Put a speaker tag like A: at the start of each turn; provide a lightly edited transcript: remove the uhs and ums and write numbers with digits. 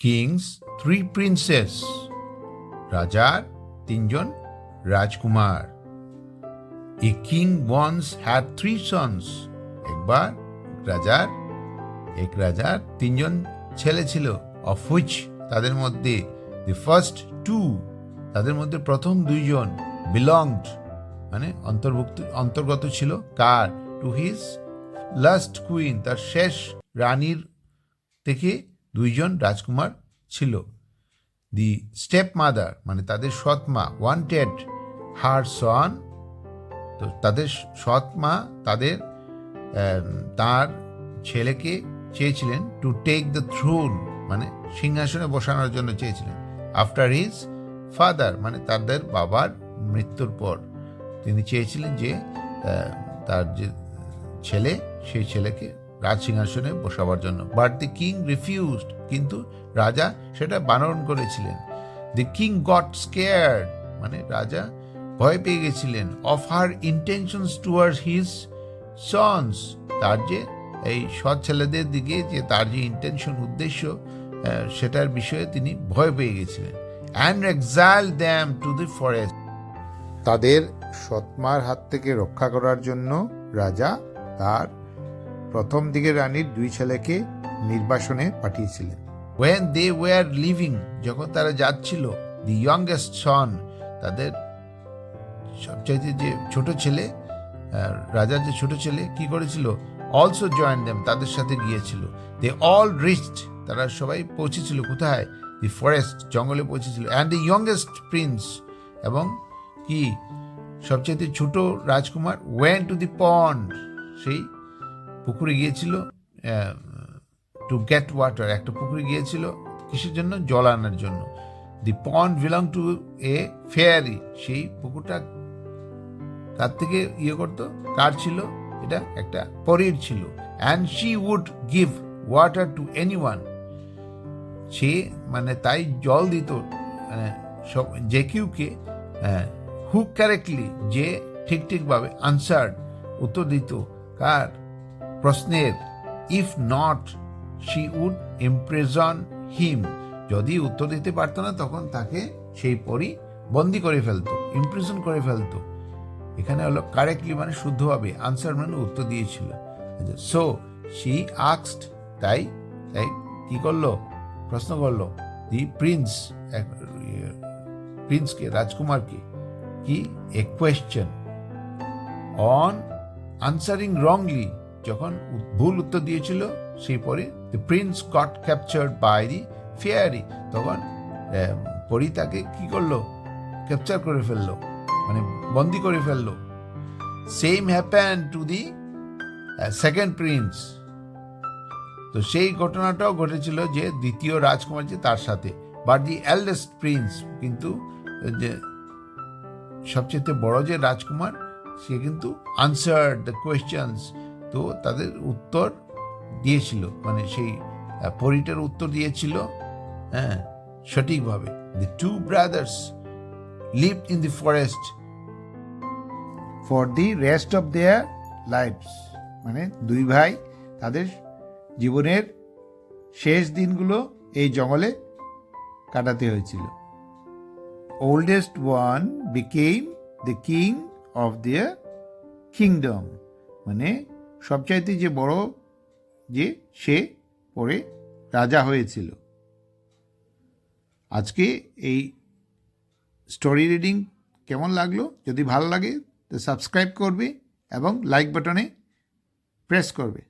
A: Kings three princess, রাজার তিনজন রাজকুমার। A king once had three sons, একবার এক রাজার তিনজন ছেলে ছিল। অফ হুইচ, তাদের মধ্যে দি ফার্স্ট টু, তাদের মধ্যে প্রথম দুইজন বিলংড মানে অন্তর্গত ছিল কার? টু হিজ লাস্ট কুইন, তার শেষ রানীর থেকে দুইজন রাজকুমার ছিল। দি স্টেপ মাদার মানে তাদের সৎ মা, ওয়ান্টেড হার সন, তো তাদের সৎ মা তার ছেলেকে চেয়েছিলেন টু টেক দ্য থ্রোন মানে সিংহাসনে বসানোর জন্য চেয়েছিলেন। আফটার হিজ ফাদার মানে তাদের বাবার মৃত্যুর পর তিনি চেয়েছিলেন যে তার যে ছেলে সেই ছেলেকে রাজ সিংহাসনে বসাবার জন্য। বাট দি কিং রিফিউজড, কিন্তু রাজা সেটা বারণ করেছিলেন। দি কিং গট স্কেয়ার্ড মানে রাজা ভয় পেয়ে গেছিলেন। Of her intentions towards his sons, তার যে এই সৎ ছেলেদের দিকে যে তার যে ইন্টেনশন উদ্দেশ্য সেটার বিষয়ে তিনি ভয় পেয়ে গেছিলেন। And exile them to the forest, তাদের সৎমার হাত থেকে রক্ষা করার জন্য রাজা তার প্রথম দিকের রানীর দুই ছেলেকে নির্বাসনে পাঠিয়েছিলেন। ওয়েন দে ওয়ার লিভিং, যখন তারা যাচ্ছিল, দি ইয়ংগেস্ট সন, তাদের সবচাইতে যে ছোট ছেলে, রাজার যে ছোট ছেলে কি করেছিল? অলসো জয়েন দেম, তাদের সাথে গিয়েছিল। দে অল রিচড, তারা সবাই পৌঁছেছিল কোথায়? দি ফরেস্ট, জঙ্গলে পৌঁছেছিল। অ্যান্ড দি ইয়ংগেস্ট প্রিন্স, এবং কি সবচেয়ে ছোট রাজকুমার ওয়েন টু দি পন্ড, সেই পুকুরে গিয়েছিল টু গেট ওয়াটার, একটা পুকুরে গিয়েছিল কিসের জন্য? জল আনার জন্য। দি পন্ড বিলং টু এ ফেয়ারি, সেই পুকুরটা তার থেকে করতো, কার ছিল? এটা একটা পরীর ছিল। And she would give water to anyone, সে মানে তাই জল দিত মানে সব যে কেউকে, হু কারেক্টলি, যে ঠিকভাবে আনসার, উত্তর দিত কার প্রশ্নের। If not she would imprison him, যদি উত্তর দিতে পারতো না তখন তাকে সেই পরী বন্দি করে ফেলতো, ইমপ্রিজন করে ফেলতো। এখানে হলো কারেক্টলি মানে শুদ্ধভাবে, আনসার মানে উত্তর দিয়েছিল। সো শি আস্কড, তাই কি করলো? প্রশ্ন করলো দি প্রিন্সকে, রাজকুমারকে, কি? A question on answering wrongly, যখন ভুল উত্তর দিয়েছিল সেই পরে the prince got captured by the fairy, তখন পরি তাকে কি করলো? ক্যাপচার করে ফেললো, মানে বন্দি করে ফেললো। Same happen to the second Prince, তো সেই ঘটনাটাও ঘটেছিল যে দ্বিতীয় রাজকুমার যে তার সাথে। বাট দি এল্ডেস্ট প্রিন্স, কিন্তু যে সবচেয়ে বড় যে রাজকুমার সে কিন্তু আনসার দ্য কোয়েশ্চেন্স, তো তাদের উত্তর দিয়েছিল, মানে সেই পরীটার উত্তর দিয়েছিল সঠিকভাবে। The two brothers lived in the forest for the rest of their lives, মানে দুই ভাই তাদের জীবনের শেষ দিনগুলো এই জঙ্গলে কাটাতে হয়েছিল। Oldest one became the king of their kingdom, মানে সবচাইতে যে বড় যে সে পরে রাজা হয়েছিল। আজকে এই স্টোরি রিডিং কেমন লাগলো? যদি ভালো লাগে তো সাবস্ক্রাইব করবে এবং লাইক বাটনে প্রেস করবে।